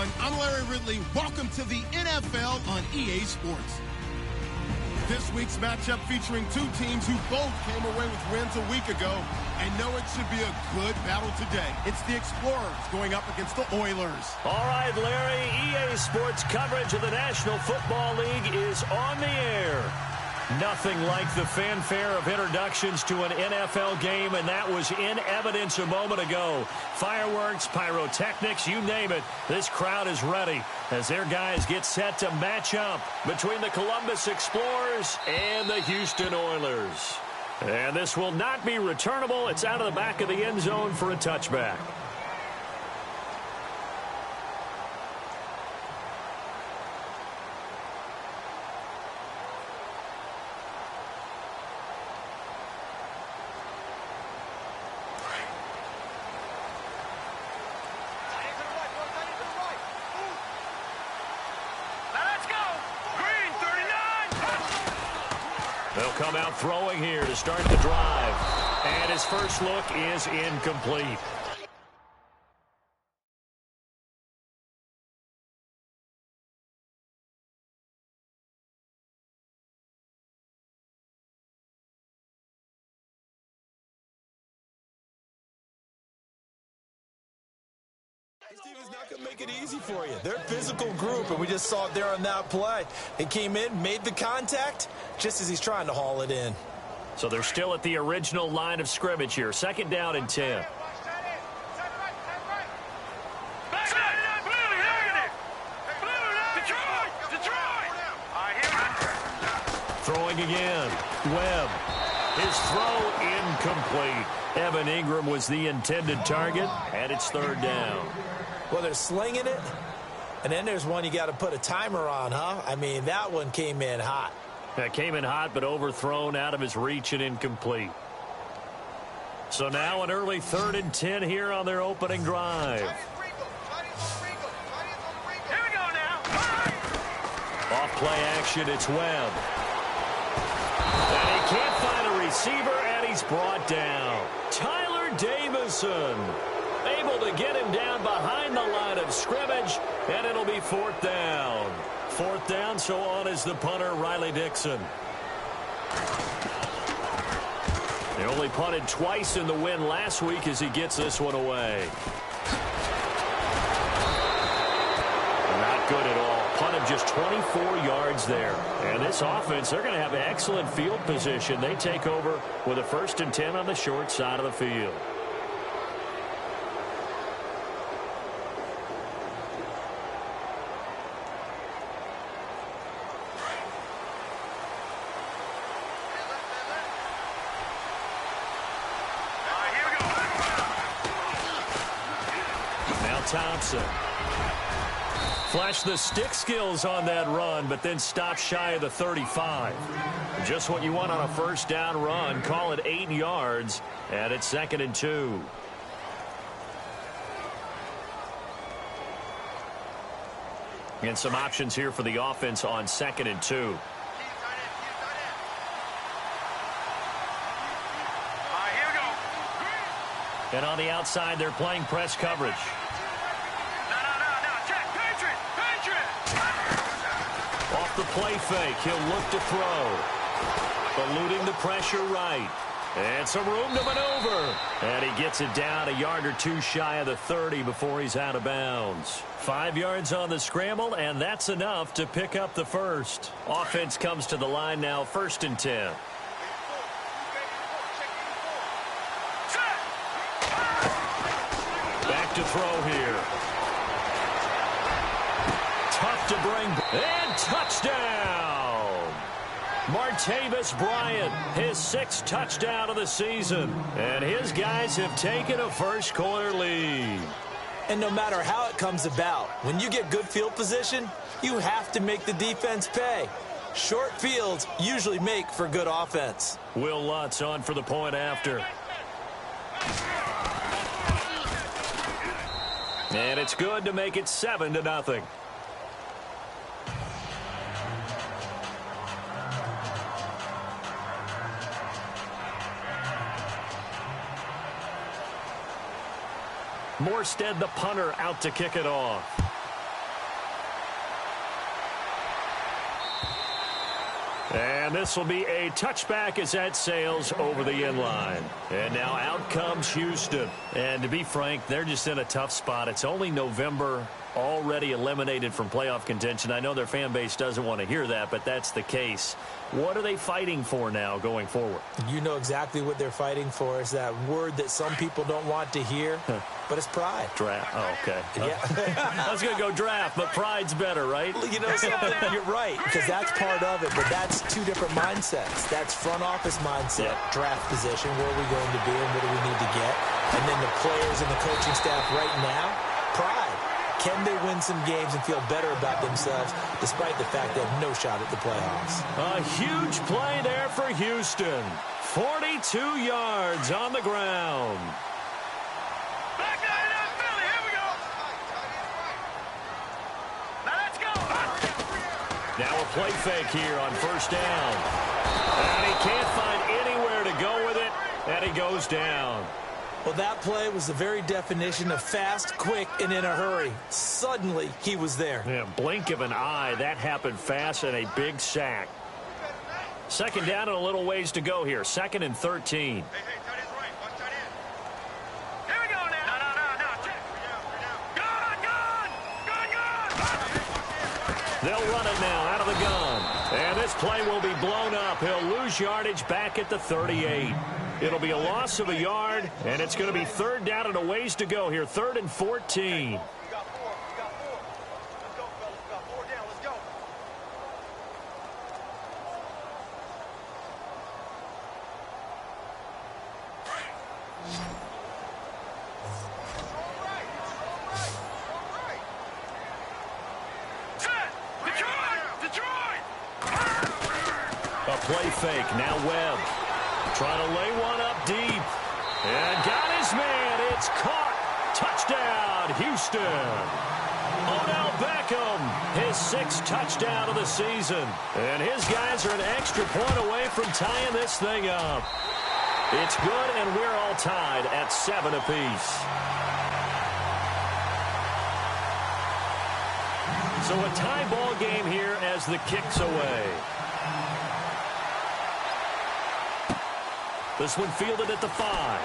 everyone. I'm Larry Ridley. Welcome to the NFL on EA Sports. This week's matchup featuring two teams who both came away with wins a week ago and know it should be a good battle today. It's the Explorers going up against the Oilers. All right, Larry, EA Sports coverage of the National Football League is on the air. Nothing like the fanfare of introductions to an NFL game, and that was in evidence a moment ago. Fireworks, pyrotechnics, you name it. This crowd is ready as their guys get set to match up between the Columbus Explorers and the Houston Oilers. And this will not be returnable. It's out of the back of the end zone for a touchback. They'll come out throwing here to start the drive. And his first look is incomplete. This team is not going to make it easy for you. They're a physical group, and we just saw it there on that play. He came in, made the contact, just as he's trying to haul it in. So they're still at the original line of scrimmage here. 2nd down and 10. Throwing again. Webb. His throw incomplete. Evan Ingram was the intended target, and it's 3rd down. Well, they're slinging it, and then there's one you got to put a timer on, huh? I mean, that one came in hot. That came in hot, but overthrown out of his reach and incomplete. So now an early 3rd and 10 here on their opening drive. Here we go now. Off play action, it's Webb. And he can't find a receiver, and he's brought down. Tyler Davison able to get him down behind the line of scrimmage, and it'll be 4th down. 4th down, so on is the punter, Riley Dixon. They only punted twice in the win last week as he gets this one away. Not good at all. Punt of just 24 yards there. And this offense, they're going to have excellent field position. They take over with a 1st and 10 on the short side of the field. Thompson. Flashed the stick skills on that run, but then stopped shy of the 35. Just what you want on a 1st down run. Call it 8 yards, and it's 2nd and 2. And some options here for the offense on 2nd and 2. And on the outside, they're playing press coverage. Off the play fake, he'll look to throw. Eluding the pressure right. And some room to maneuver. And he gets it down a yard or two shy of the 30 before he's out of bounds. 5 yards on the scramble, and that's enough to pick up the first. Offense comes to the line now, 1st and 10. Back to throw here. Tough to bring. And touchdown! Martavis Bryant, his 6th touchdown of the season. And his guys have taken a first-quarter lead. And no matter how it comes about, when you get good field position, you have to make the defense pay. Short fields usually make for good offense. Will Lutz on for the point after. And it's good to make it 7-0. Morstead, the punter, out to kick it off. And this will be a touchback as that sails over the end line. And now out comes Houston. And to be frank, they're just in a tough spot. It's only November, already eliminated from playoff contention. I know their fan base doesn't want to hear that, but that's the case. What are they fighting for now going forward? You know exactly what they're fighting for. Is that word that some people don't want to hear, but it's pride. Draft. Oh, okay. Yeah. I was going to go draft, but pride's better, right? You know something? You're right, because that's part of it, but that's two different mindsets. That's front office mindset, draft position, where are we going to be and what do we need to get? And then the players and the coaching staff right now, pride. Can they win some games and feel better about themselves despite the fact they have no shot at the playoffs? A huge play there for Houston. 42 yards on the ground. Back nine out, Philly. Here we go. Now let's go. Now a play fake here on first down. And he can't find anywhere to go with it, and he goes down. Well, that play was the very definition of fast, quick, and in a hurry. Suddenly, he was there. Yeah, blink of an eye. That happened fast and a big sack. Second down and a little ways to go here. 2nd and 13. Hey, tight end's right. Watch tight end. Here we go now. No. Check. Gun. They'll run it now out of the gun. And this play will be blown up. He'll lose yardage back at the 38. It'll be a loss of a yard, and it's going to be 3rd down and a ways to go here. 3rd and 14. We got 4. Let's go, fellas. We got 4 down. Let's go. Detroit! A play fake. Now Webb. Trying to lay one up deep. And got his man. It's caught. Touchdown, Houston. Odell Beckham, his 6th touchdown of the season. And his guys are an extra point away from tying this thing up. It's good, and we're all tied at 7 apiece. So a tie ball game here as the kick's away. This one fielded at the 5.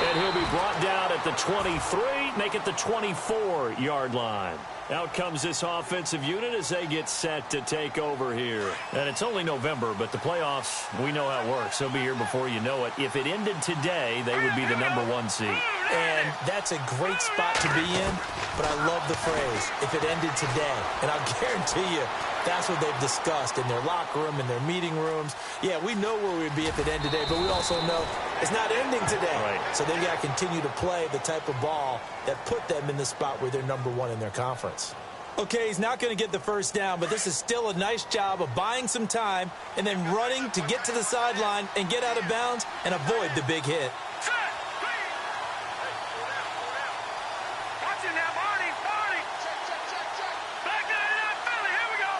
And he'll be brought down at the 23, make it the 24-yard line. Out comes this offensive unit as they get set to take over here. And it's only November, but the playoffs, we know how it works. They'll be here before you know it. If it ended today, they would be the #1 seed. And that's a great spot to be in, but I love the phrase, if it ended today. And I'll guarantee you, that's what they've discussed in their locker room, in their meeting rooms. Yeah, we know where we'd be if it ended today, but we also know it's not ending today. Right. So they've got to continue to play the type of ball that put them in the spot where they're #1 in their conference. Okay, he's not going to get the first down, but this is still a nice job of buying some time and then running to get to the sideline and get out of bounds and avoid the big hit. Watch it now, Marty. Check. Back nine out, Philly. Here we go.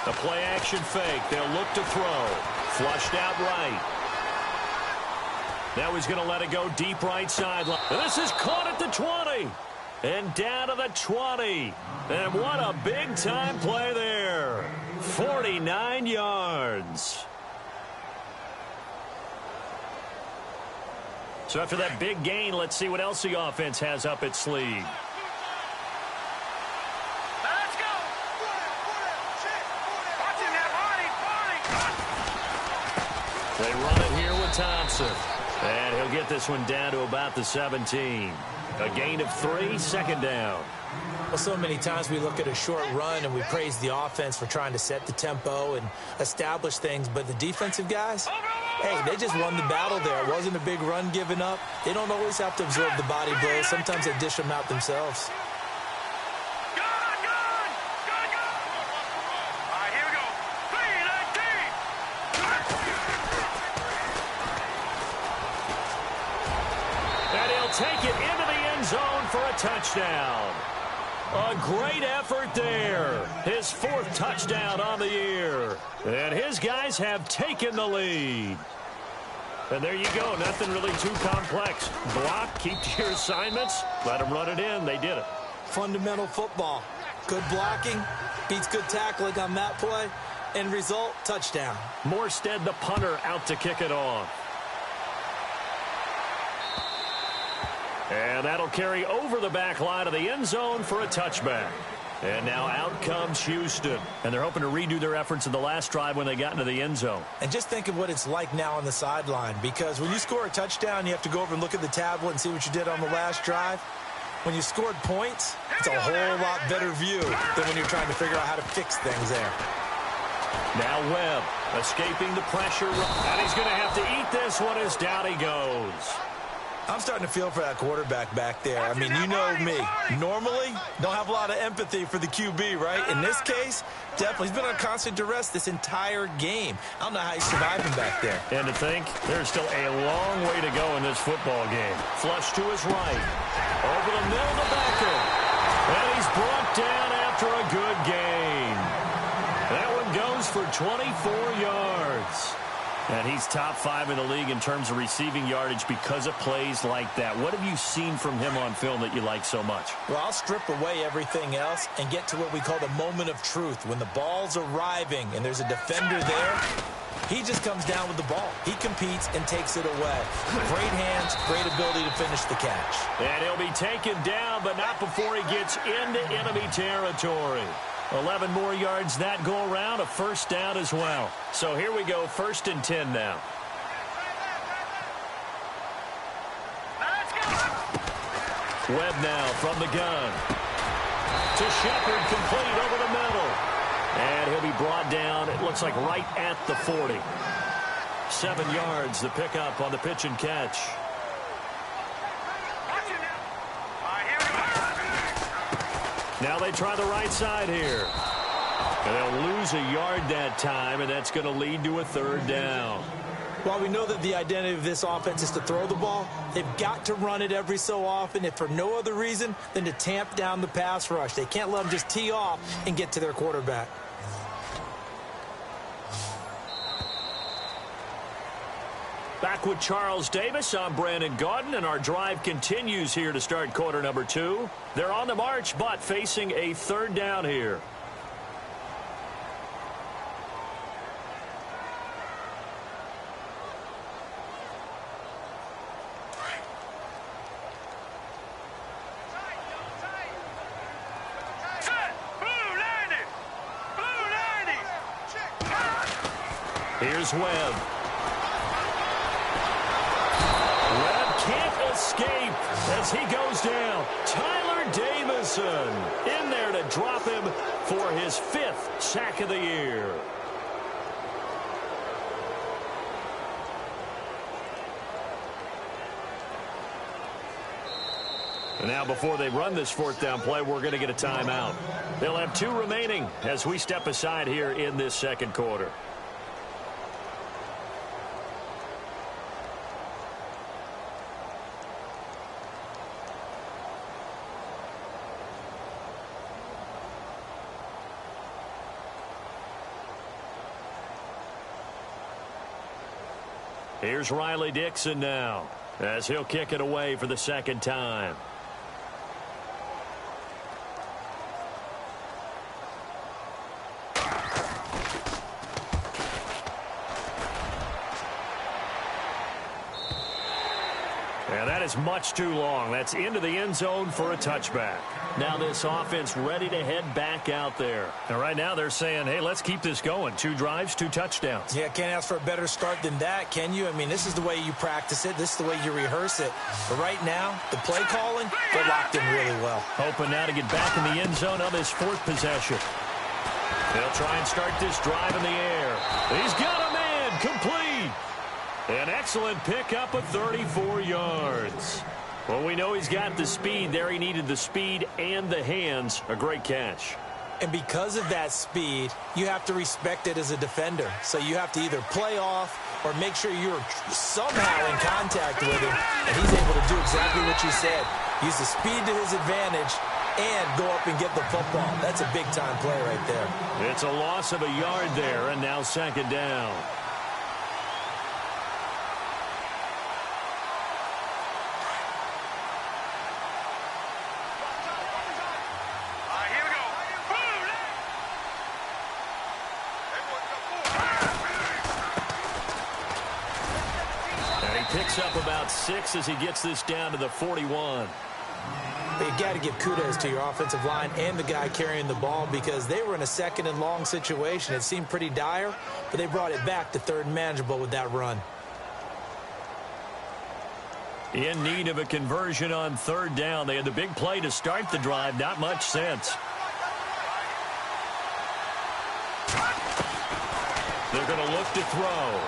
The play action fake. They'll look to throw. Flushed out right. Now he's going to let it go deep right sideline. And this is caught at the 20. And down to the 20. And what a big-time play there. 49 yards. So after that big gain, let's see what else the offense has up its sleeve. Let's go. Watch it now, Marty. They run it here with Thompson. And he'll get this one down to about the 17. A gain of 3, 2nd down. Well, so many times we look at a short run and we praise the offense for trying to set the tempo and establish things, but the defensive guys, hey, they just won the battle there. It wasn't a big run given up. They don't always have to absorb the body blows. Sometimes they dish them out themselves. Gun. All right, here we go. 3-19. And he'll take it into the end zone for a touchdown. A great effort there. His 4th touchdown on the year. And his guys have taken the lead. And there you go. Nothing really too complex. Block, keep to your assignments, let them run it in. They did it. Fundamental football. Good blocking, Beats good tackling on that play. End result, touchdown. Morstead, the punter, out to kick it off. And that'll carry over the back line of the end zone for a touchback. And now out comes Houston. And they're hoping to redo their efforts in the last drive when they got into the end zone. And just think of what it's like now on the sideline, because when you score a touchdown, you have to go over and look at the tablet and see what you did on the last drive. When you scored points, it's a whole lot better view than when you're trying to figure out how to fix things there. Now Webb escaping the pressure. And he's going to have to eat this one as down he goes. I'm starting to feel for that quarterback back there. I mean, you know me. Normally, don't have a lot of empathy for the QB, right? In this case, definitely. He's been on constant duress this entire game. I don't know how he's surviving back there. And to think, there's still a long way to go in this football game. Flush to his right. Over the middle to Beckham. And he's brought down after a good gain. That one goes for 24 yards. And he's top 5 in the league in terms of receiving yardage because of plays like that. What have you seen from him on film that you like so much? Well, I'll strip away everything else and get to what we call the moment of truth. When the ball's arriving and there's a defender there, he just comes down with the ball. He competes and takes it away. Great hands, great ability to finish the catch. And he'll be taken down, but not before he gets into enemy territory. 11 more yards that go around, a first down as well. So here we go, 1st and 10 now. Webb now from the gun. To Shepard, complete over the middle. And he'll be brought down, it looks like right at the 40. 7 yards, the pickup on the pitch and catch. Now they try the right side here. And they'll lose a yard that time, and that's going to lead to a 3rd down. While we know that the identity of this offense is to throw the ball, they've got to run it every so often, if for no other reason than to tamp down the pass rush. They can't let them just tee off and get to their quarterback. Back with Charles Davis, I'm Brandon Gaudin, and our drive continues here to start quarter number 2. They're on the march, but facing a 3rd down here. Here's Webb. Can't escape as he goes down. Tyler Davison in there to drop him for his 5th sack of the year. And now before they run this 4th down play, we're going to get a timeout. They'll have 2 remaining as we step aside here in this 2nd quarter. Here's Riley Dixon now as he'll kick it away for the 2nd time. And that is much too long. That's into the end zone for a touchback. Now this offense ready to head back out there. And right now they're saying, hey, let's keep this going. 2 drives, 2 touchdowns. Yeah, can't ask for a better start than that, can you? I mean, this is the way you practice it. This is the way you rehearse it. But right now, the play calling, they're locked in really well. Hoping now to get back in the end zone on this 4th possession. They'll try and start this drive in the air. He's got a man, complete. An excellent pickup of 34 yards. Well, we know he's got the speed there. He needed the speed and the hands. A great catch. And because of that speed, you have to respect it as a defender. So you have to either play off or make sure you're somehow in contact with him. And he's able to do exactly what you said. Use the speed to his advantage and go up and get the football. That's a big-time play right there. It's a loss of a yard there, and now 2nd down. picks up about 6 as he gets this down to the 41. You got to give kudos to your offensive line and the guy carrying the ball because they were in a second and long situation. It seemed pretty dire, but they brought it back to third and manageable with that run. In need of a conversion on third down. They had the big play to start the drive. Not much sense. They're going to look to throw.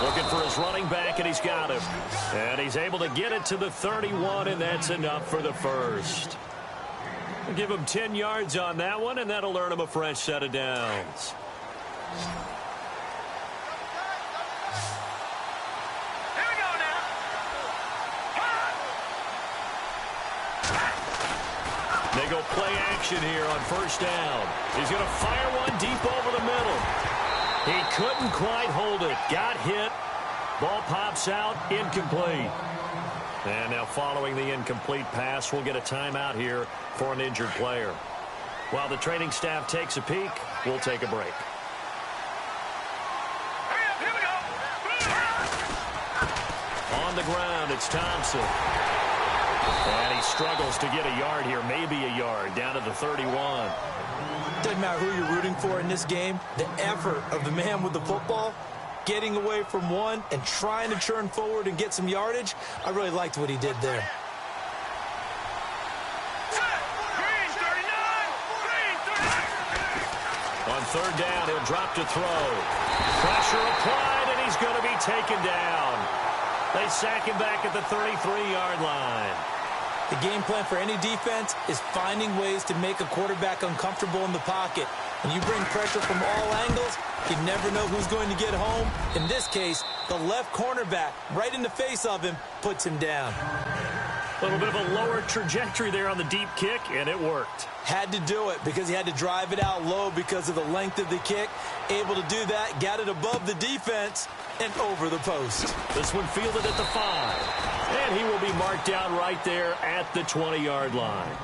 Looking for his running back, and he's got him. And he's able to get it to the 31, and that's enough for the first. We'll give him 10 yards on that one, and that'll earn him a fresh set of downs. Here we go now. They go play action here on first down. He's going to fire one deep over the middle. He couldn't quite hold it. Got hit. Ball pops out. Incomplete. And now following the incomplete pass, we'll get a timeout here for an injured player. While the training staff takes a peek, we'll take a break. Here we go. On the ground, it's Thompson. And he struggles to get a yard here, maybe a yard, down to the 31. Doesn't matter who you're rooting for in this game. The effort of the man with the football, getting away from one and trying to churn forward and get some yardage, I really liked what he did there. Green 39. Green 39. On third down, he'll drop to throw. Pressure applied, and he's going to be taken down. They sack him back at the 33-yard line. The game plan for any defense is finding ways to make a quarterback uncomfortable in the pocket. When you bring pressure from all angles, you never know who's going to get home. In this case, the left cornerback, right in the face of him, puts him down. A little bit of a lower trajectory there on the deep kick, and it worked. Had to do it because he had to drive it out low because of the length of the kick. Able to do that, got it above the defense and over the post. This one fielded at the 5. And he will be marked down right there at the 20-yard line.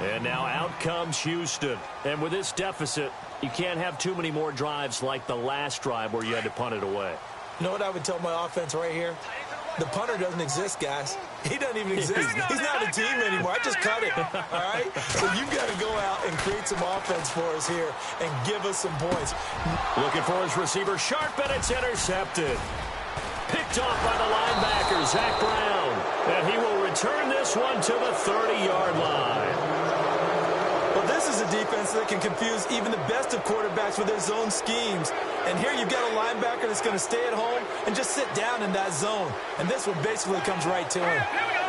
And now out comes Houston. And with this deficit, you can't have too many more drives like the last drive where you had to punt it away. You know what I would tell my offense right here? The punter doesn't exist, guys. He doesn't even exist. He's not a team anymore. I just cut it, all right? So you've got to go out and create some offense for us here and give us some points. Looking for his receiver, sharp, and it's intercepted. Picked off by the linebacker, Zach Brown. And he will return this one to the 30-yard line. Well, this is a defense that can confuse even the best of quarterbacks with their zone schemes. And here you've got a linebacker that's going to stay at home and just sit down in that zone. And this one basically comes right to him. Here we go.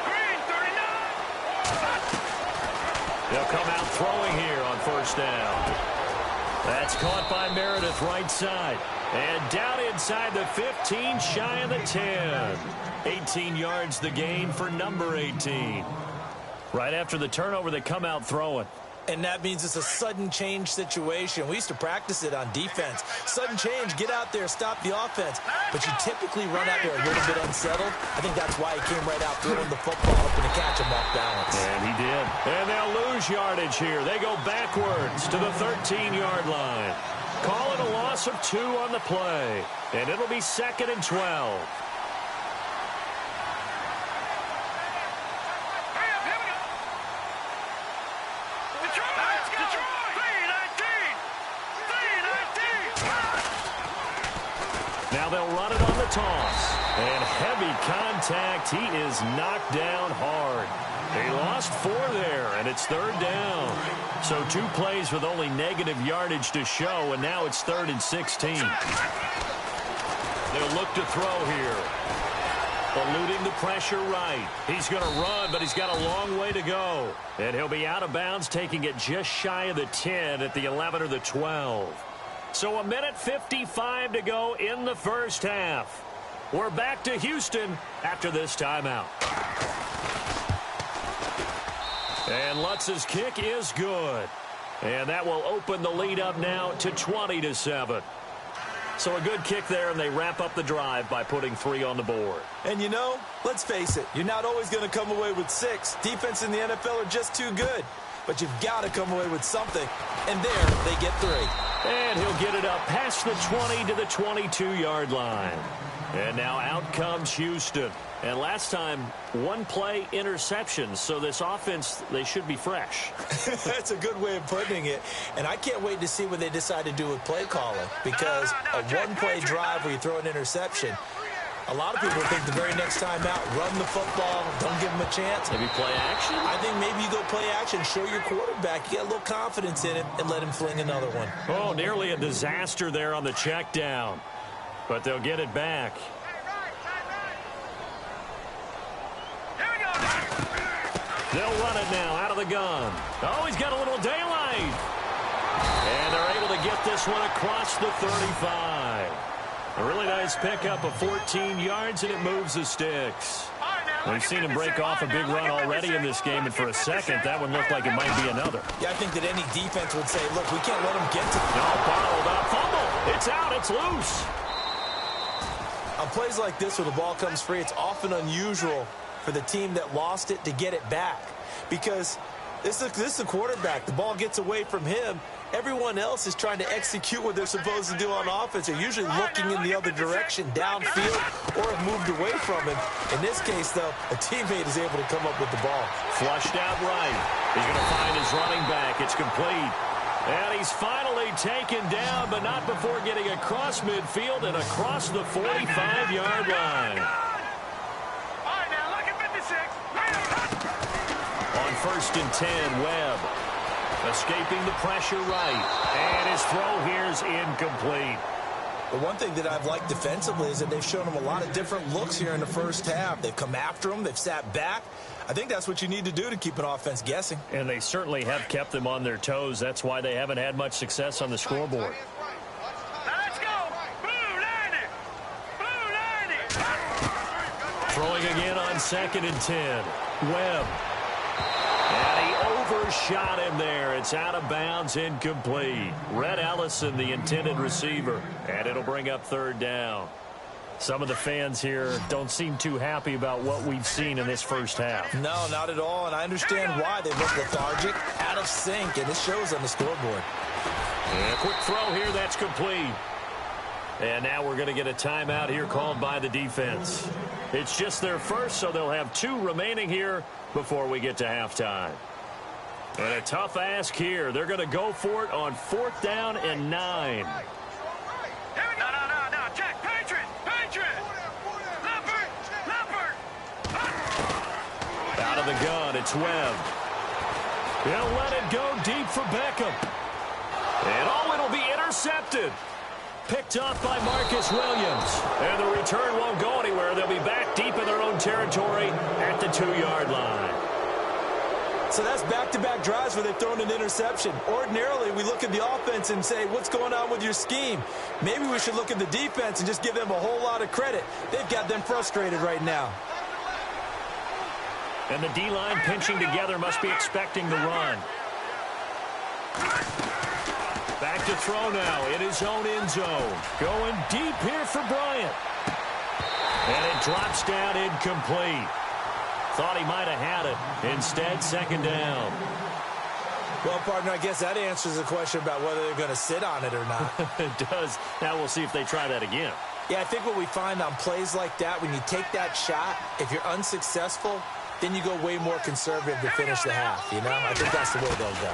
Green 39. They'll come out throwing here on first down. That's caught by Meredith right side. And down inside the 15, shy of the 10. 18 yards the gain for number 18. Right after the turnover, they come out throwing. And that means it's a sudden change situation. We used to practice it on defense. Sudden change, get out there, stop the offense. But you typically run out there a little bit unsettled. I think that's why he came right out throwing the football, hoping to catch him off balance. And he did. And they'll lose yardage here. They go backwards to the 13-yard line. Call it a loss of 2 on the play. And it'll be 2nd and 12. Now they'll run it on the toss. And heavy contact. He is knocked down hard. He lost 4 there, and it's 3rd down. So 2 plays with only negative yardage to show, and now it's 3rd and 16. They'll look to throw here. Eluding the pressure right. He's going to run, but he's got a long way to go. And he'll be out of bounds, taking it just shy of the 10 at the 11 or the 12. So 1:55 to go in the first half. We're back to Houston after this timeout. And Lutz's kick is good. And that will open the lead up now to 20-7. So a good kick there, and they wrap up the drive by putting 3 on the board. And you know, let's face it, you're not always going to come away with 6. Defense in the NFL are just too good. But you've got to come away with something. And there, they get 3. And he'll get it up past the 20 to the 22-yard line. And now out comes Houston. And last time, 1 play interception. So this offense, they should be fresh. That's a good way of putting it. And I can't wait to see what they decide to do with play calling. Because a 1-play drive where you throw an interception, a lot of people think the very next time out, run the football, don't give them a chance. Maybe play action? I think maybe you go play action, show your quarterback, you get a little confidence in him, and let him fling another one. Oh, nearly a disaster there on the check down. But they'll get it back. They'll run it now out of the gun. Oh, he's got a little daylight. And they're able to get this one across the 35. A really nice pickup of 14 yards, and it moves the sticks. We've seen him break off a big run already in this game, and for a second, that one looked like it might be another. Yeah, I think that any defense would say, look, we can't let him get to the ball. Bottled up, fumble. It's out, it's loose. On plays like this where the ball comes free, it's often unusual for the team that lost it to get it back. Because this is a quarterback. The ball gets away from him. Everyone else is trying to execute what they're supposed to do on offense. They're usually looking in the other direction, downfield, or have moved away from him. In this case, though, a teammate is able to come up with the ball. Flushed out right. He's going to find his running back. It's complete. And he's finally taken down, but not before getting across midfield and across the 45-yard line. On 1st and 10, Webb. Escaping the pressure right. And his throw here is incomplete. The one thing that I've liked defensively is that they've shown him a lot of different looks here in the first half. They've come after him. They've sat back. I think that's what you need to do to keep an offense guessing. And they certainly have kept them on their toes. That's why they haven't had much success on the scoreboard. Let's go. Blue line it. Blue line it. Throwing again on 2nd and 10. Webb. And he overshot him there. It's out of bounds, incomplete. Red Ellison, the intended receiver. And it'll bring up 3rd down. Some of the fans here don't seem too happy about what we've seen in this first half. No, not at all. And I understand why. They look lethargic, out of sync, and it shows on the scoreboard. And a quick throw here. That's complete. And now we're going to get a timeout here called by the defense. It's just their first, so they'll have 2 remaining here before we get to halftime. And a tough ask here. They're going to go for it on 4th down and 9. No. Check. Patriot. Leopard. Out of the gun, it's Webb. He'll let it go deep for Beckham. And it'll be intercepted. Picked off by Marcus Williams. And the return won't go anywhere. They'll be back deep in their own territory at the 2-yard line. So that's back-to-back drives where they've thrown an interception. Ordinarily, we look at the offense and say, what's going on with your scheme? Maybe we should look at the defense and just give them a whole lot of credit. They've got them frustrated right now. And the D-line pinching together must be expecting the run. Back to throw now in his own end zone. Going deep here for Bryant. And it drops down incomplete. Thought he might have had it. Instead, 2nd down. Well, partner, I guess that answers the question about whether they're going to sit on it or not. It does. Now we'll see if they try that again. Yeah, I think what we find on plays like that, when you take that shot, if you're unsuccessful, then you go way more conservative to finish the half, you know? I think that's the way they'll go.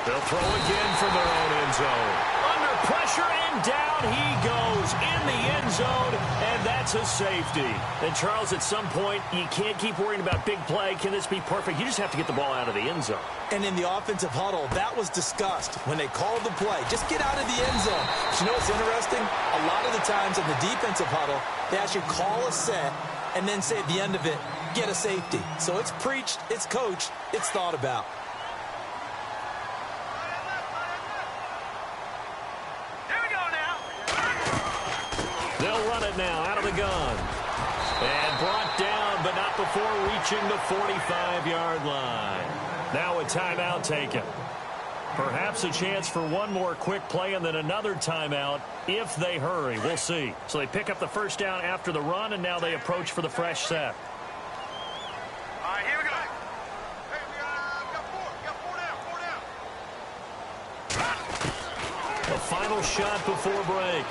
They'll throw again from their own end zone. Under pressure, and down he goes in the end zone, and that's a safety. And, Charles, at some point, you can't keep worrying about big play. Can this be perfect? You just have to get the ball out of the end zone. And in the offensive huddle, that was discussed when they called the play. Just get out of the end zone. But you know what's interesting? A lot of the times in the defensive huddle, they actually call a set and then say at the end of it, get a safety. So it's preached, it's coached, it's thought about. They'll run it now out of the gun. And brought down, but not before reaching the 45-yard line. Now a timeout taken. Perhaps a chance for one more quick play and then another timeout if they hurry. We'll see. So they pick up the first down after the run, and now they approach for the fresh set. All right, here we go. Hey, we got four down. The final shot before break.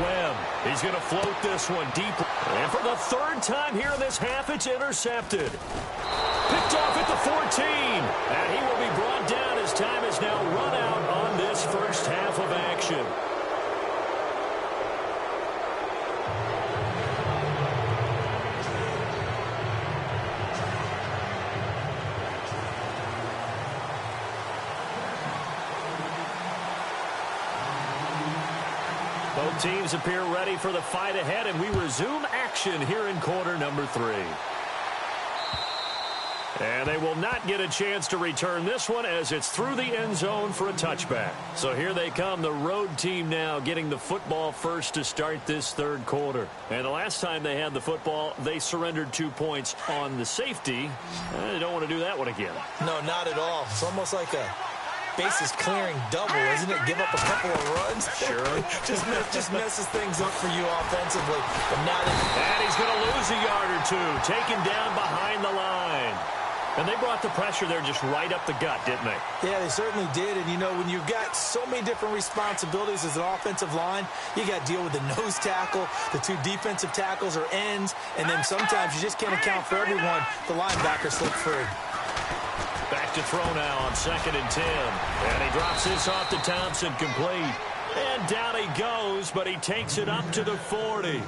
Webb, he's going to float this one deep. And for the third time here in this half, it's intercepted. Picked off at the 14. And he will be brought down as time is now run out on this first half of action. Both teams appear ready for the fight ahead, and we resume action here in quarter number 3. And they will not get a chance to return this one as it's through the end zone for a touchback. So here they come, the road team now getting the football first to start this third quarter. And the last time they had the football, they surrendered 2 points on the safety. They don't want to do that one again. No, not at all. It's almost like a bases clearing double, isn't it? Give up a couple of runs. Sure. just messes things up for you offensively. But now and he's going to lose a yard or two, taken down behind the line. And they brought the pressure there just right up the gut, didn't they? Yeah, they certainly did. And, you know, when you've got so many different responsibilities as an offensive line, you got to deal with the nose tackle, the 2 defensive tackles or ends, and then sometimes you just can't account for everyone. The linebacker slipped free. Back to throw now on 2nd and 10. And he drops this off to Thompson, complete. And down he goes, but he takes it up to the 40.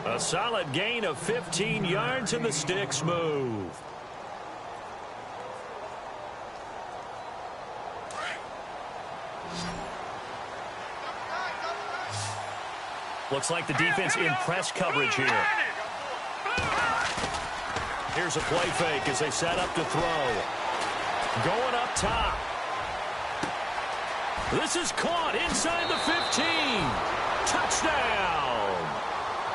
A solid gain of 15 yards, and the sticks move. Looks like the defense in press coverage here. Here's a play fake as they set up to throw. Going up top. This is caught inside the 15. Touchdown.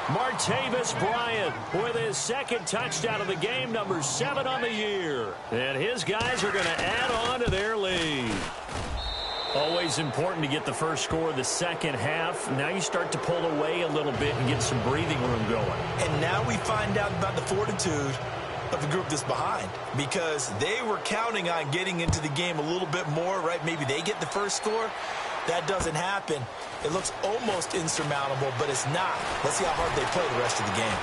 Martavis Bryant with his second touchdown of the game, number 7 on the year. And his guys are going to add on to their lead. Always important to get the first score of the second half. Now you start to pull away a little bit and get some breathing room going. And now we find out about the fortitude of the group that's behind, because they were counting on getting into the game a little bit more, right? Maybe they get the first score. That doesn't happen. It looks almost insurmountable, but it's not. Let's see how hard they play the rest of the game.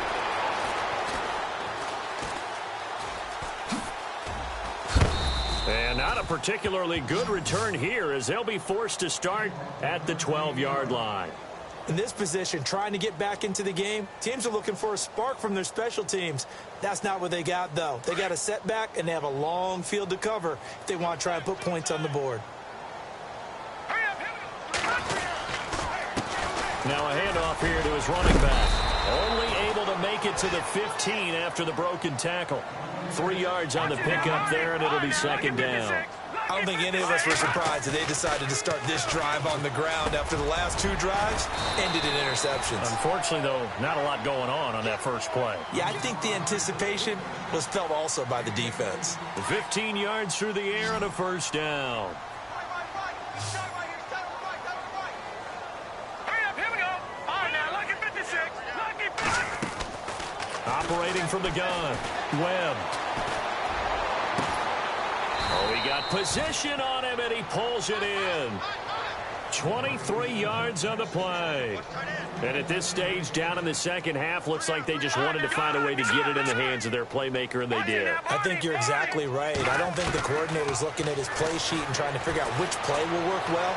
And not a particularly good return here, as they'll be forced to start at the 12-yard line. In this position, trying to get back into the game, teams are looking for a spark from their special teams. That's not what they got, though. They got a setback, and they have a long field to cover if they want to try and put points on the board. Now a handoff here to his running back. Only able to make it to the 15 after the broken tackle. 3 yards on the pickup there, and it'll be second down. I don't think any of us were surprised that they decided to start this drive on the ground after the last 2 drives ended in interceptions. Unfortunately, though, not a lot going on that first play. Yeah, I think the anticipation was felt also by the defense. 15 yards through the air and a first down. Operating from the gun, Webb. Oh, he got position on him, and he pulls it in. 23 yards on the play. And at this stage, down in the second half, looks like they just wanted to find a way to get it in the hands of their playmaker, and they did. I think you're exactly right. I don't think the coordinator's looking at his play sheet and trying to figure out which play will work well.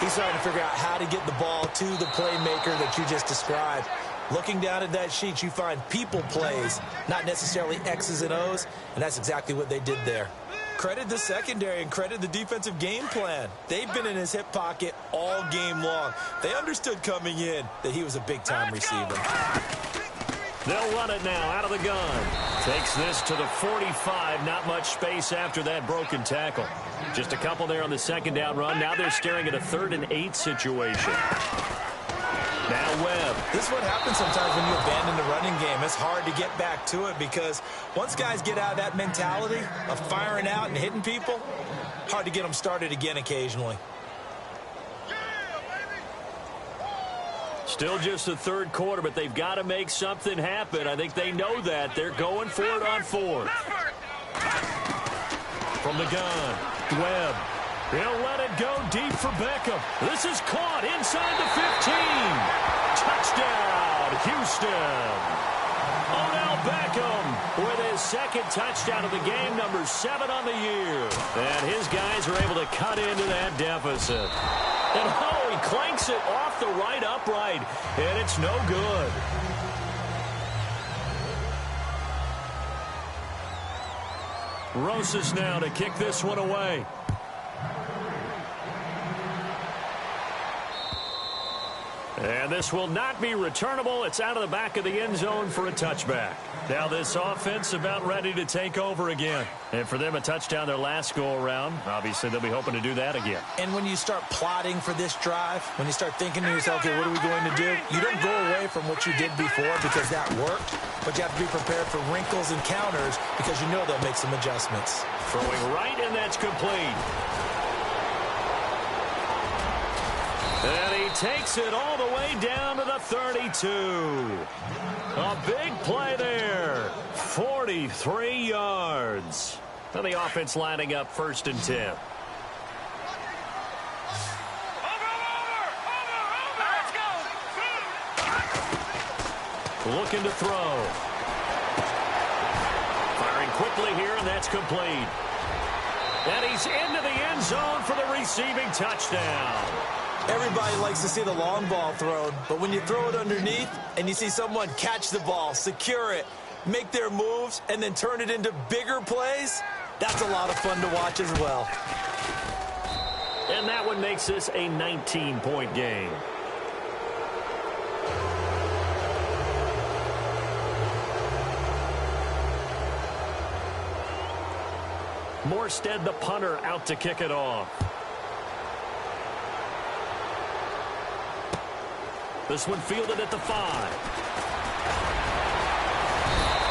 He's trying to figure out how to get the ball to the playmaker that you just described. Looking down at that sheet, you find people plays, not necessarily X's and O's, and that's exactly what they did there. Credit the secondary and credit the defensive game plan. They've been in his hip pocket all game long. They understood coming in that he was a big-time receiver. They'll run it now out of the gun. Takes this to the 45. Not much space after that broken tackle. Just a couple there on the second down run. Now they're staring at a 3rd and 8 situation. Now Webb. This is what happens sometimes when you abandon the running game. It's hard to get back to it because once guys get out of that mentality of firing out and hitting people, Hard to get them started again occasionally. Still just the third quarter, but they've got to make something happen. I think they know that. They're going for it on fourth. From the gun, Webb. He'll let it go deep for Beckham. This is caught inside the 15. Touchdown, Houston. Odell Beckham with his second touchdown of the game, number 7 on the year. And his guys are able to cut into that deficit. And he clanks it off the right upright, and it's no good. Rosas now to kick this one away. And this will not be returnable. It's out of the back of the end zone for a touchback. Now this offense about ready to take over again. And for them, a touchdown their last go-around. Obviously, they'll be hoping to do that again. And when you start plotting for this drive, when you start thinking to yourself, okay, what are we going to do? You don't go away from what you did before because that worked. But you have to be prepared for wrinkles and counters because you know they'll make some adjustments. Throwing right, and that's complete. And he takes it all the way down to the 32. A big play there. 43 yards. And the offense lining up 1st and 10. Looking to throw. Firing quickly here, and that's complete. And he's into the end zone for the receiving touchdown. Everybody likes to see the long ball thrown, but when you throw it underneath and you see someone catch the ball, secure it, make their moves, and then turn it into bigger plays, that's a lot of fun to watch as well. And that one makes this a 19-point game. Morstead, the punter, out to kick it off. This one fielded at the 5.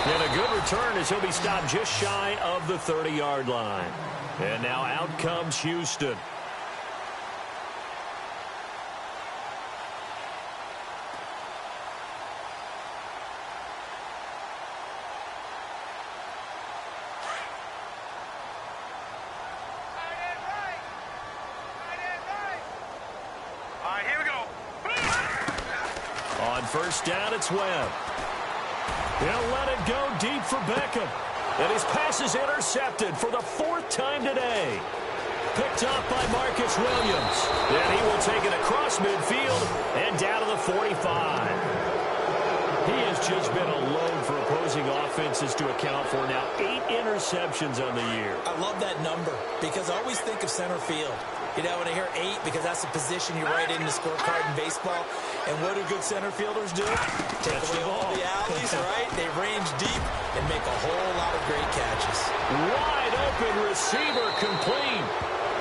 And a good return as he'll be stopped just shy of the 30-yard line. And now out comes Houston. First down, it's Webb. He'll let it go deep for Beckham. And his pass is intercepted for the 4th time today. Picked up by Marcus Williams. And he will take it across midfield and down to the 45. He has just been a load for opposing offenses to account for. Now 8 interceptions on the year. I love that number because I always think of center field. You know, when I hear 8, because that's the position you write in the scorecard in baseball. And what do good center fielders do? Take away all the alleys, right? They range deep and make a whole lot of great catches. Wide open receiver complete.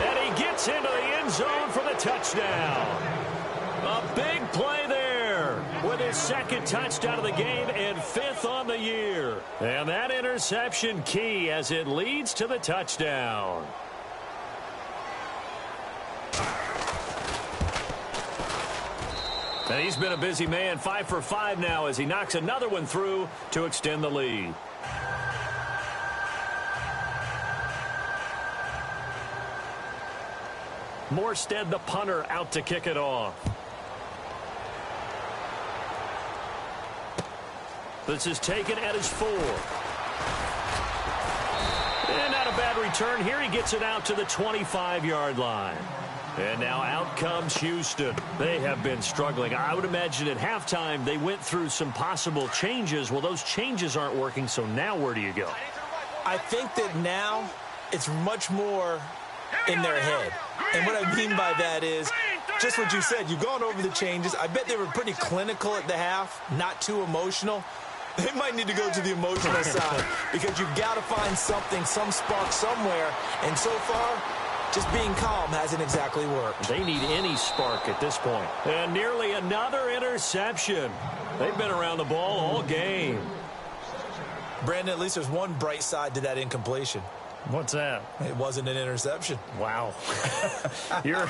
And he gets into the end zone for the touchdown. A big play there with his 2nd touchdown of the game and 5th on the year. And that interception key as it leads to the touchdown. And he's been a busy man, 5 for 5 now as he knocks another one through to extend the lead. Morstead, the punter, out to kick it off. This is taken at his 4. And not a bad return here. He gets it out to the 25-yard line. And now out comes Houston. They have been struggling. I would imagine at halftime they went through some possible changes. Well, those changes aren't working, so now where do you go? I think that now it's much more in their head. And what I mean by that is just what you said. You've gone over the changes. I bet they were pretty clinical at the half, not too emotional. They might need to go to the emotional side because you've got to find something, some spark somewhere. And so far, just being calm hasn't exactly worked. They need any spark at this point. And nearly another interception. They've been around the ball all game. Brandon, at least there's one bright side to that incompletion. What's that? It wasn't an interception. Wow. You're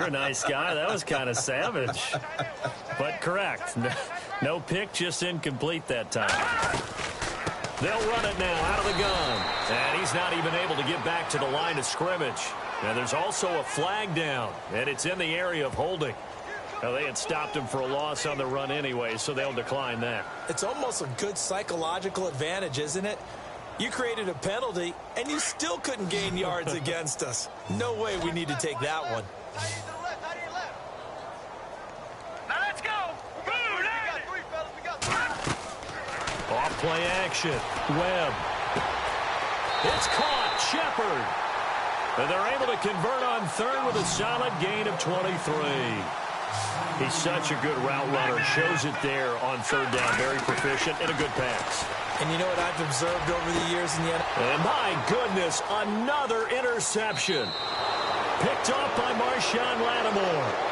a nice guy. That was kind of savage. But correct. No pick, just incomplete that time. They'll run it now out of the gun. And he's not even able to get back to the line of scrimmage. And there's also a flag down, and it's in the area of holding. Now, they had stopped him for a loss on the run anyway, so they'll decline that. It's almost a good psychological advantage, isn't it? You created a penalty, and you still couldn't gain yards against us. No way we need to take that one. Now let's go. Off play action. Webb. It's caught. Shepard. And they're able to convert on third with a solid gain of 23. He's such a good route runner. Shows it there on third down. Very proficient and a good pass. And you know what I've observed over the years in the NFL? And my goodness, another interception. Picked off by Marshawn Lattimore.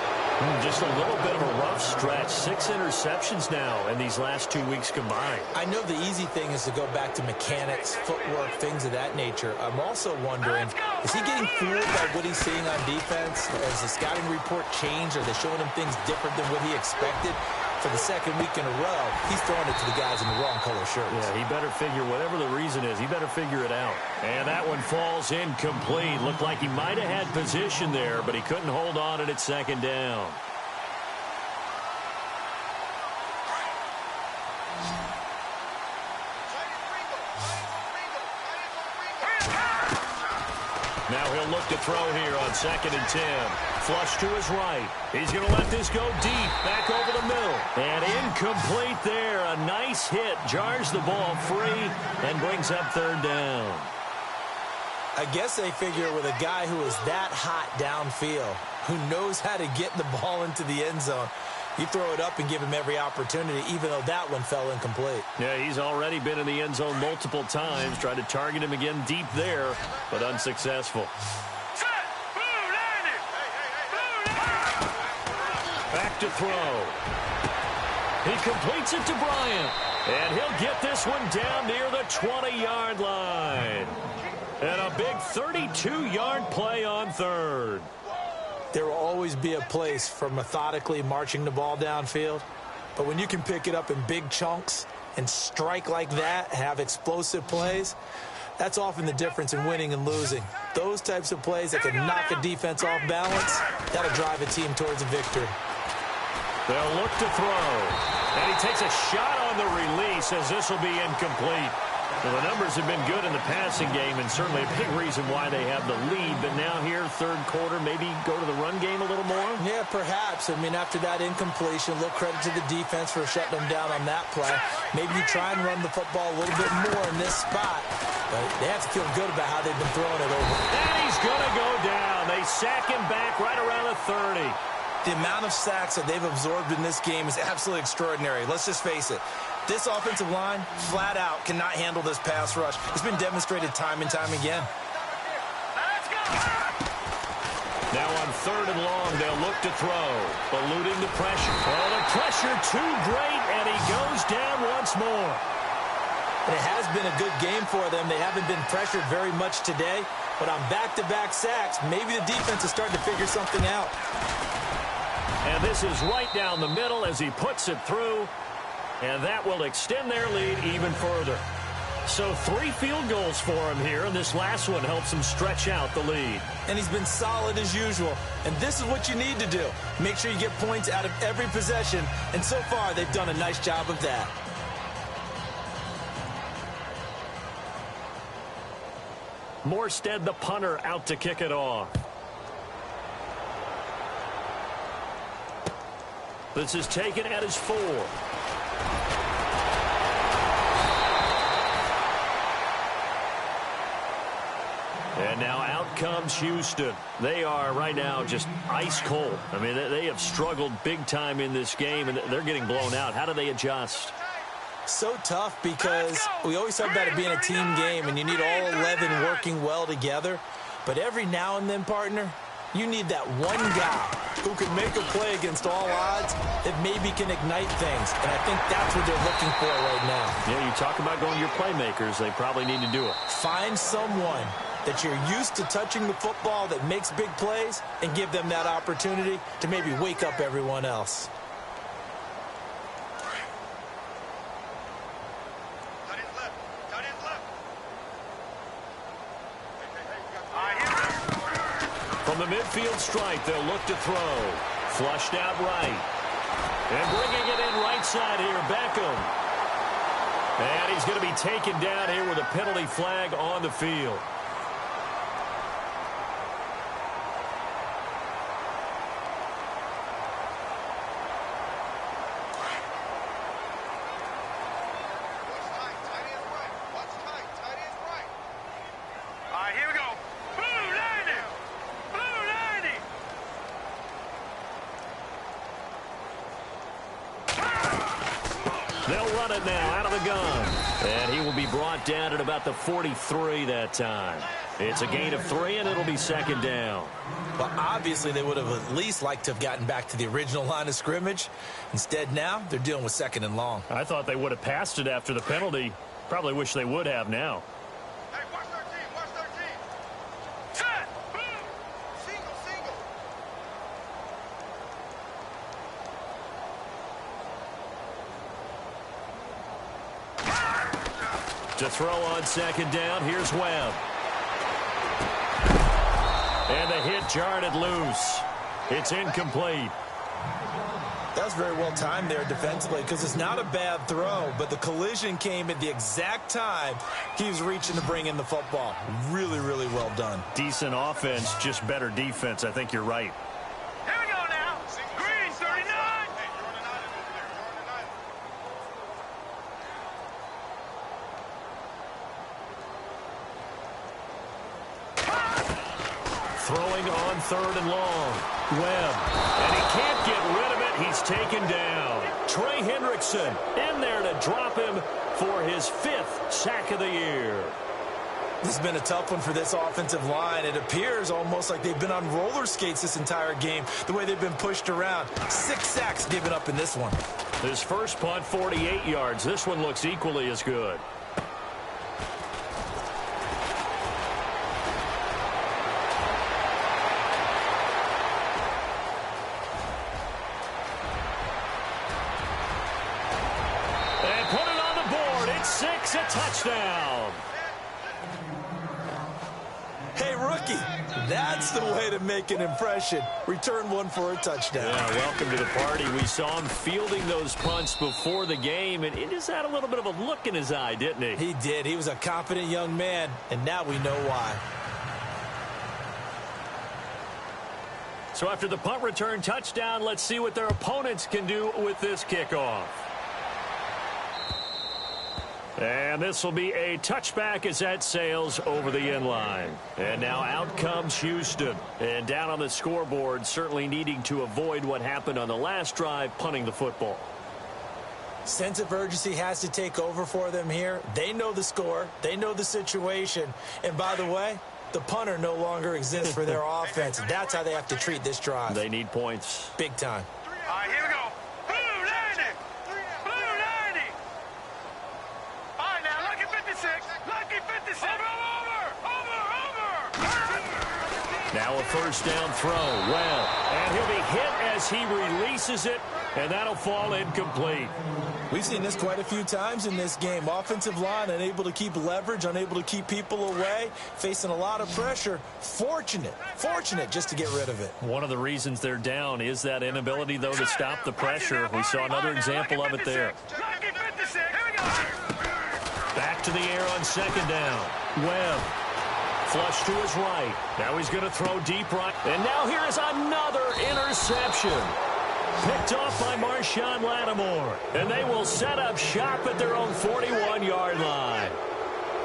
Just a little bit of a rough stretch. 6 interceptions now in these last 2 weeks combined. I know the easy thing is to go back to mechanics, footwork, things of that nature. I'm also wondering, is he getting fooled by what he's seeing on defense? Has the scouting report changed? Are they showing him things different than what he expected? For the second week in a row, he's throwing it to the guys in the wrong color shirts. Yeah, he better figure, whatever the reason is, he better figure it out. And that one falls incomplete. Looked like he might have had position there, but he couldn't hold on at its second down. Now he'll look to throw here on 2nd and 10. Flush to his right. He's going to let this go deep. Back over the middle. And incomplete there. A nice hit. Jars the ball free and brings up third down. I guess they figure with a guy who is that hot downfield, who knows how to get the ball into the end zone, you throw it up and give him every opportunity, even though that one fell incomplete. Yeah, he's already been in the end zone multiple times. Tried to target him again deep there, but unsuccessful. Back to throw. He completes it to Bryant. And he'll get this one down near the 20-yard line. And a big 32-yard play on third. There will always be a place for methodically marching the ball downfield. But when you can pick it up in big chunks and strike like that, have explosive plays, that's often the difference in winning and losing. Those types of plays that can knock a defense off balance, that'll drive a team towards a victory. They'll look to throw. And he takes a shot on the release as this will be incomplete. Well, the numbers have been good in the passing game, and certainly a big reason why they have the lead. But now here, third quarter, maybe go to the run game a little more? Yeah, perhaps. I mean, after that incompletion, a little credit to the defense for shutting them down on that play. Maybe you try and run the football a little bit more in this spot. But they have to feel good about how they've been throwing it over. And he's going to go down. They sack him back right around the 30. The amount of sacks that they've absorbed in this game is absolutely extraordinary. Let's just face it. This offensive line, flat out, cannot handle this pass rush. It's been demonstrated time and time again. Now on 3rd and long, they'll look to throw, eluding the pressure. Oh, the pressure too great, and he goes down once more. And it has been a good game for them. They haven't been pressured very much today, but on back-to-back sacks, maybe the defense is starting to figure something out. And this is right down the middle as he puts it through. And that will extend their lead even further. So 3 field goals for him here, and this last one helps him stretch out the lead. And he's been solid as usual. And this is what you need to do. Make sure you get points out of every possession. And so far, they've done a nice job of that. Morstead, the punter, out to kick it off. This is taken at his 4. And now out comes Houston. They are right now just ice cold. I mean, they have struggled big time in this game, and they're getting blown out. How do they adjust? So tough because we always talk about it being a team game, and you need all 11 working well together. But every now and then, partner, You need that one guy who can make a play against all odds that maybe can ignite things. And I think that's what they're looking for right now. Yeah, you talk about going to your playmakers. They probably need to do it. Find someone that you're used to touching the football that makes big plays and give them that opportunity to maybe wake up everyone else. From the midfield stripe, they'll look to throw. Flushed out right. And bringing it in right side here, Beckham. And he's going to be taken down here with a penalty flag on the field. They'll run it now out of the gun. And he will be brought down at about the 43 that time. It's a gain of 3, and it'll be second down. Well, obviously, they would have at least liked to have gotten back to the original line of scrimmage. Instead, now, they're dealing with second and long. I thought they would have passed it after the penalty. Probably wish they would have now. Hey, watch their team. Watch their team. Set. Boom. Single, single. To throw on second down, here's Webb. And the hit jarred it loose. It's incomplete. That was very well timed there defensively because it's not a bad throw, but the collision came at the exact time he was reaching to bring in the football. Really, really well done. Decent offense, just better defense. I think you're right. Here we go now. Green, 39. Throwing on third and long. Webb. And he can't get rid of it. He's taken down. Trey Hendrickson in there to drop him for his 5th sack of the year. This has been a tough one for this offensive line. It appears almost like they've been on roller skates this entire game, the way they've been pushed around. 6 sacks given up in this one. His first punt, 48 yards. This one looks equally as good. And put it on the board. It's 6, a touchdown. Hey, rookie, that's the way to make an impression. Return one for a touchdown. Yeah, welcome to the party. We saw him fielding those punts before the game, and it just had a little bit of a look in his eye, didn't he? He did. He was a confident young man, and now we know why. So after the punt return touchdown, let's see what their opponents can do with this kickoff. And this will be a touchback as that sails over the end line. And now out comes Houston. And down on the scoreboard, certainly needing to avoid what happened on the last drive, punting the football. Sense of urgency has to take over for them here. They know the score. They know the situation. And by the way, the punter no longer exists for their offense. That's how they have to treat this drive. They need points. Big time. All right, here we go. Blue 90. Blue 90. All right, now, lucky 56. Lucky 56. Over. Now a first down throw. Well, and he'll be hit as he releases it, and that'll fall incomplete. We've seen this quite a few times in this game. Offensive line unable to keep leverage, unable to keep people away, facing a lot of pressure. Fortunate just to get rid of it. One of the reasons they're down is that inability, though, to stop the pressure. We saw another example of it there. Lucky 56. Here we go. Back to the air on second down. Webb. Flush to his right. Now he's going to throw deep right. And now here is another interception. Picked off by Marshawn Lattimore. And they will set up shop at their own 41-yard line.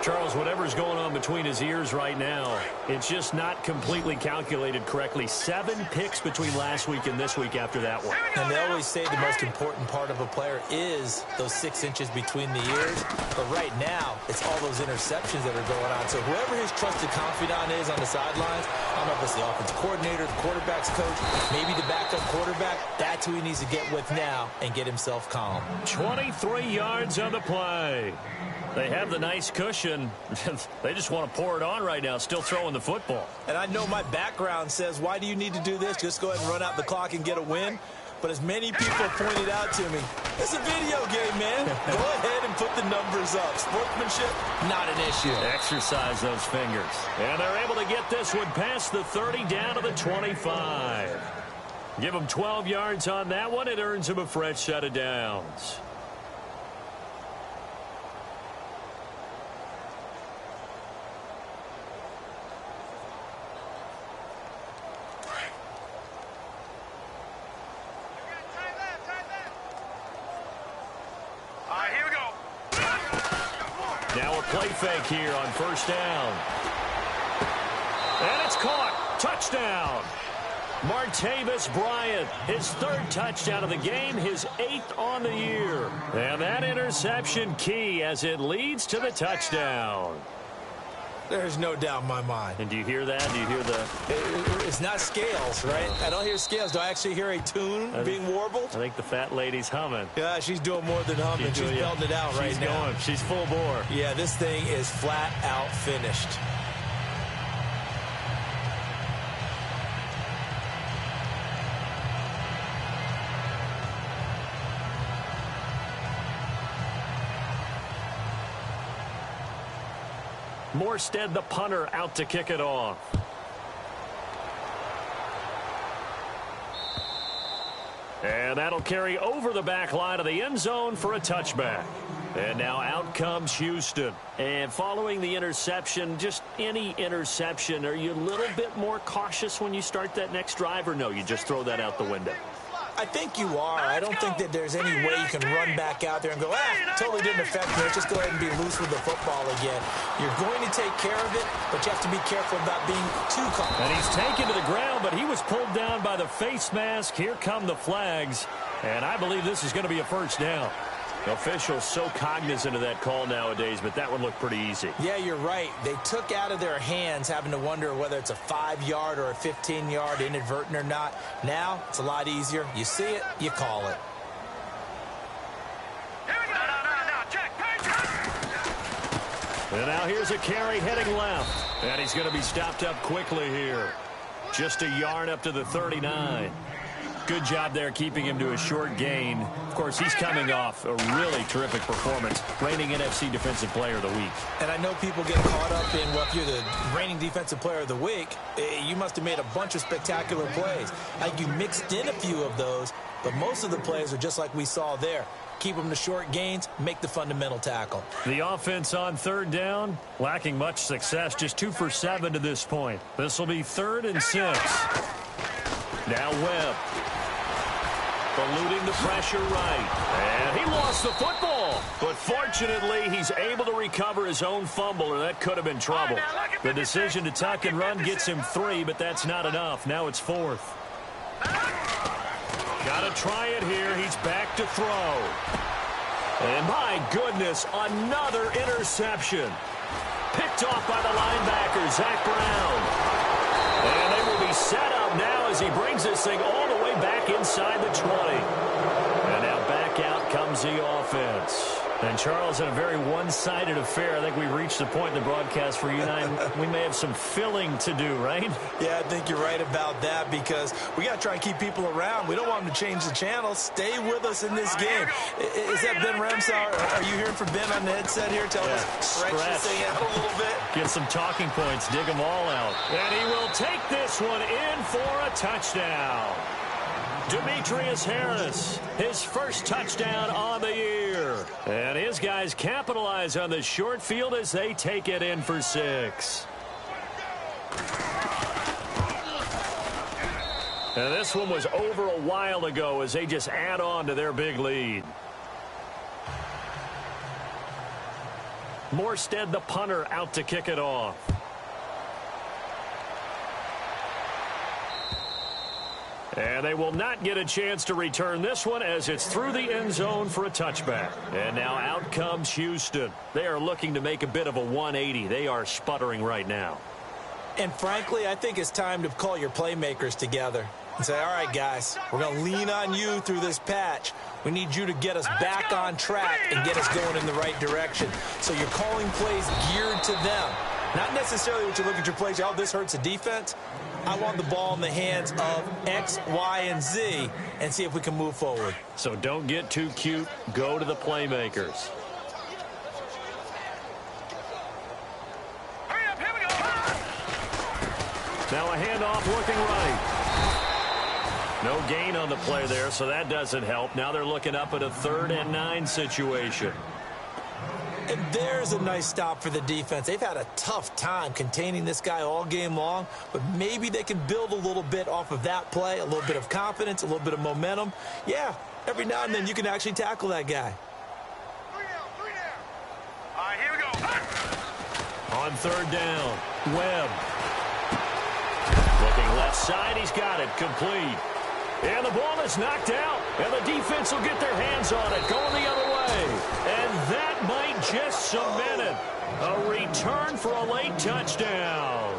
Charles, whatever's going on between his ears right now, it's just not completely calculated correctly. 7 picks between last week and this week after that one. And they always say the most important part of a player is those 6 inches between the ears. But right now, it's all those interceptions that are going on. So whoever his trusted confidant is on the sidelines, I don't know if it's the offensive coordinator, the quarterback's coach, maybe the backup quarterback, that's who he needs to get with now and get himself calm. 23 yards on the play. They have the nice cushion. They just want to pour it on right now, still throwing the football. And I know my background says, why do you need to do this? Just go ahead and run out the clock and get a win. But as many people pointed out to me, it's a video game, man. Go ahead and put the numbers up. Sportsmanship, not an issue. Exercise those fingers. And they're able to get this one past the 30 down to the 25. Give them 12 yards on that one. It earns them a fresh set of downs. Now a play fake here on first down. And it's caught. Touchdown. Martavis Bryant, his 3rd touchdown of the game, his 8th on the year. And that interception key as it leads to the touchdown. There's no doubt in my mind. And do you hear that? Do you hear the... It's not scales, right? I don't hear scales. Do I actually hear a tune being warbled? I think the fat lady's humming. Yeah, she's doing more than humming. She's belting it out right now. She's full bore. Yeah, this thing is flat out finished. Morstead, the punter, out to kick it off. And that'll carry over the back line of the end zone for a touchback. And now out comes Houston. And following the interception, just any interception, are you a little bit more cautious when you start that next drive, or no, you just throw that out the window? I think you are. I don't think that there's any way you can run back out there and go, totally didn't affect me. Let's just go ahead and be loose with the football again. You're going to take care of it, but you have to be careful about being too confident. And he's taken to the ground, but he was pulled down by the face mask. Here come the flags, and I believe this is going to be a first down. Officials so cognizant of that call nowadays, but that one looked pretty easy. Yeah, you're right. They took out of their hands having to wonder whether it's a 5-yard or a 15-yard inadvertent or not. Now, it's a lot easier. You see it, you call it. And now here's a carry heading left. And he's going to be stopped up quickly here. Just a yard up to the 39. Good job there keeping him to a short gain. Of course, he's coming off a really terrific performance, reigning NFC Defensive Player of the Week. And I know people get caught up in, well, if you're the reigning Defensive Player of the Week, you must have made a bunch of spectacular plays. Like you mixed in a few of those, but most of the plays are just like we saw there. Keep them to short gains, make the fundamental tackle. The offense on 3rd down, lacking much success, just 2 for 7 to this point. This will be 3rd and 6. Now Webb. Eluding the pressure right. And he lost the football. But fortunately, he's able to recover his own fumble, or that could have been trouble. The decision to tuck and run gets him 3, but that's not enough. Now it's 4th. Got to try it here. He's back to throw. And my goodness, another interception. Picked off by the linebacker, Zach Brown. And they will be set up now as he brings this thing all the way back inside the 20. And now back out comes the offense. And, Charles, in a very one-sided affair, I think we've reached the point in the broadcast for you and I, we may have some filling to do, right? Yeah, I think you're right about that because we got to try and keep people around. We don't want them to change the channel. Stay with us in this game. Is that Ben Ramsar? Are you hearing from Ben on the headset here? Tell us, stretch this thing out a little bit. Get some talking points. Dig them all out. And he will take this one in for a touchdown. Demetrius Harris, his first touchdown on the year. And his guys capitalize on the short field as they take it in for 6. And this one was over a while ago as they just add on to their big lead. Morstead, the punter, out to kick it off. And they will not get a chance to return this one as it's through the end zone for a touchback. And now out comes Houston. They are looking to make a bit of a 180. They are sputtering right now. And frankly, I think it's time to call your playmakers together and say, all right, guys, we're going to lean on you through this patch. We need you to get us back on track and get us going in the right direction. So you're calling plays geared to them. Not necessarily what you look at your plays, oh, this hurts the defense. I want the ball in the hands of X, Y, and Z and see if we can move forward. So don't get too cute. Go to the playmakers. Hurry up, here we go. Now a handoff looking right. No gain on the play there, so that doesn't help. Now they're looking up at a 3rd and 9 situation. And there's a nice stop for the defense. They've had a tough time containing this guy all game long, but maybe they can build a little bit off of that play, a little bit of confidence, a little bit of momentum. Yeah, every now and then you can actually tackle that guy. 3 down. All right, here we go. On 3rd down, Webb. Looking left side, he's got it, complete. And the ball is knocked out, and the defense will get their hands on it, going the other way. And that might just cement it. A return for a late touchdown.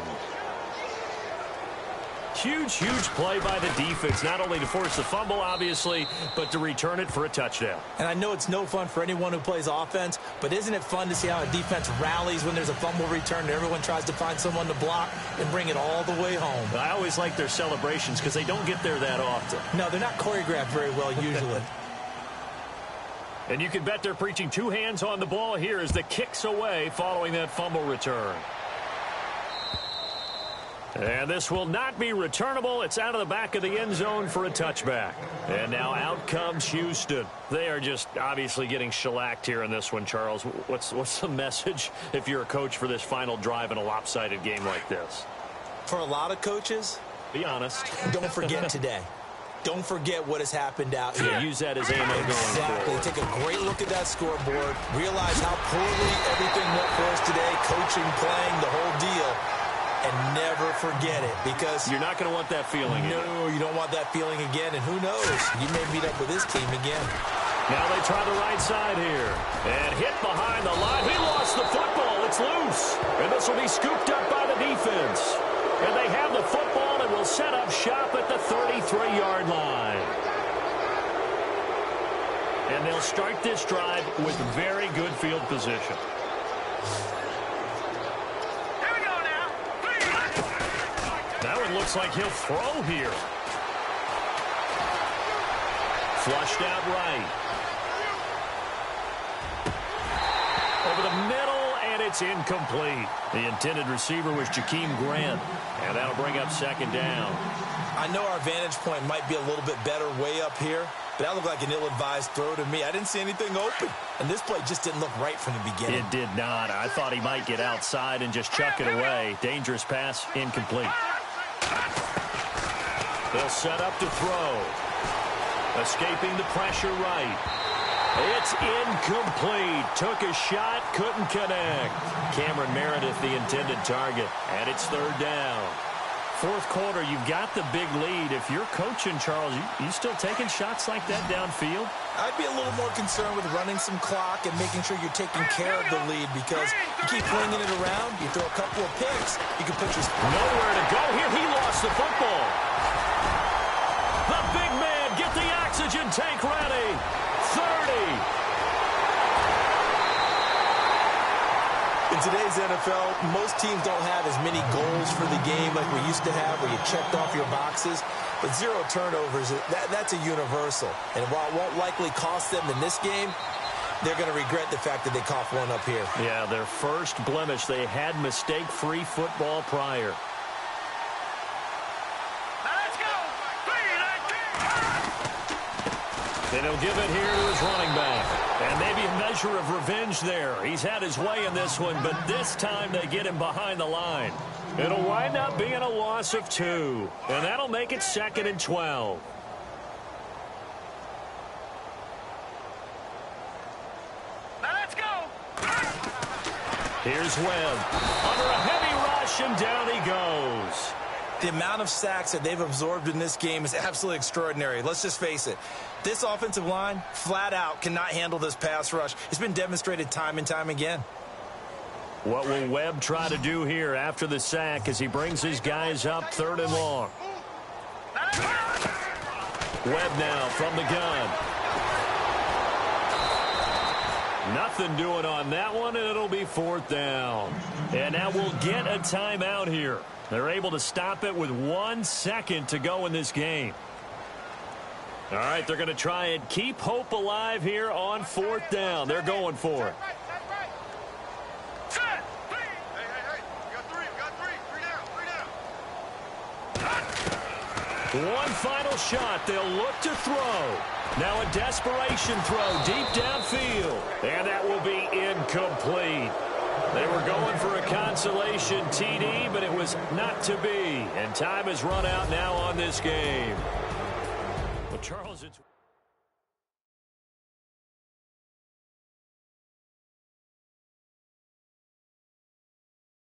Huge, huge play by the defense, not only to force the fumble, obviously, but to return it for a touchdown. And I know it's no fun for anyone who plays offense, but isn't it fun to see how a defense rallies when there's a fumble return and everyone tries to find someone to block and bring it all the way home? I always like their celebrations because they don't get there that often. No, they're not choreographed very well usually. And you can bet they're preaching 2 hands on the ball here as the kick's away following that fumble return. And this will not be returnable. It's out of the back of the end zone for a touchback. And now out comes Houston. They are just obviously getting shellacked here in this one, Charles. What's the message if you're a coach for this final drive in a lopsided game like this? For a lot of coaches, be honest. Don't forget today. Don't forget what has happened out here. Yeah, use that as ammo going Exactly. forward. Take a great look at that scoreboard. Realize how poorly everything went for us today. Coaching, playing, the whole deal. And never forget it, because you're not going to want that feeling again. No, you don't want that feeling again, and who knows, you may meet up with this team again. Now they try the right side here, and hit behind the line. He lost the football. It's loose, and this will be scooped up by the defense. And they have the football and will set up shop at the 33-yard line. And they'll start this drive with very good field position. That one looks like he'll throw here. Flushed out right. Over the middle, and it's incomplete. The intended receiver was Jakeem Grant, and that'll bring up 2nd down. I know our vantage point might be a little bit better way up here, but that looked like an ill-advised throw to me. I didn't see anything open, and this play just didn't look right from the beginning. It did not. I thought he might get outside and just chuck it away. Dangerous pass, incomplete. They'll set up to throw. Escaping the pressure right. It's incomplete. Took a shot, couldn't connect. Cameron Meredith, the intended target. And it's 3rd down. 4th quarter, you've got the big lead. If you're coaching, Charles, you still taking shots like that downfield? I'd be a little more concerned with running some clock and making sure you're taking care of the lead, because you keep flinging it around, you throw a couple of picks, you can put your... Nowhere to go here. He lost the football. The big man, get the oxygen tank ready. 30. In today's NFL, most teams don't have as many goals for the game like we used to have, where you checked off your boxes. But 0 turnovers, that's a universal. And while it won't likely cost them in this game, they're going to regret the fact that they coughed one up here. Yeah, their first blemish. They had mistake-free football prior. And he'll give it here to his running back. And maybe a measure of revenge there. He's had his way in this one, but this time they get him behind the line. It'll wind up being a loss of 2. And that'll make it 2nd and 12. Now let's go. Here's Webb. Under a heavy rush, and down he goes. The amount of sacks that they've absorbed in this game is absolutely extraordinary. Let's just face it. This offensive line, flat out, cannot handle this pass rush. It's been demonstrated time and time again. What will Webb try to do here after the sack as he brings his guys up 3rd and long? Webb now from the gun. Nothing doing on that one, and it'll be 4th down. And now we'll get a timeout here. They're able to stop it with 1 second to go in this game. All right, they're going to try and keep hope alive here on 4th down. They're going for it. One final shot. They'll look to throw. Now a desperation throw deep downfield. And that will be incomplete. They were going for a consolation TD, but it was not to be. And time has run out now on this game. Well, Charles, it's...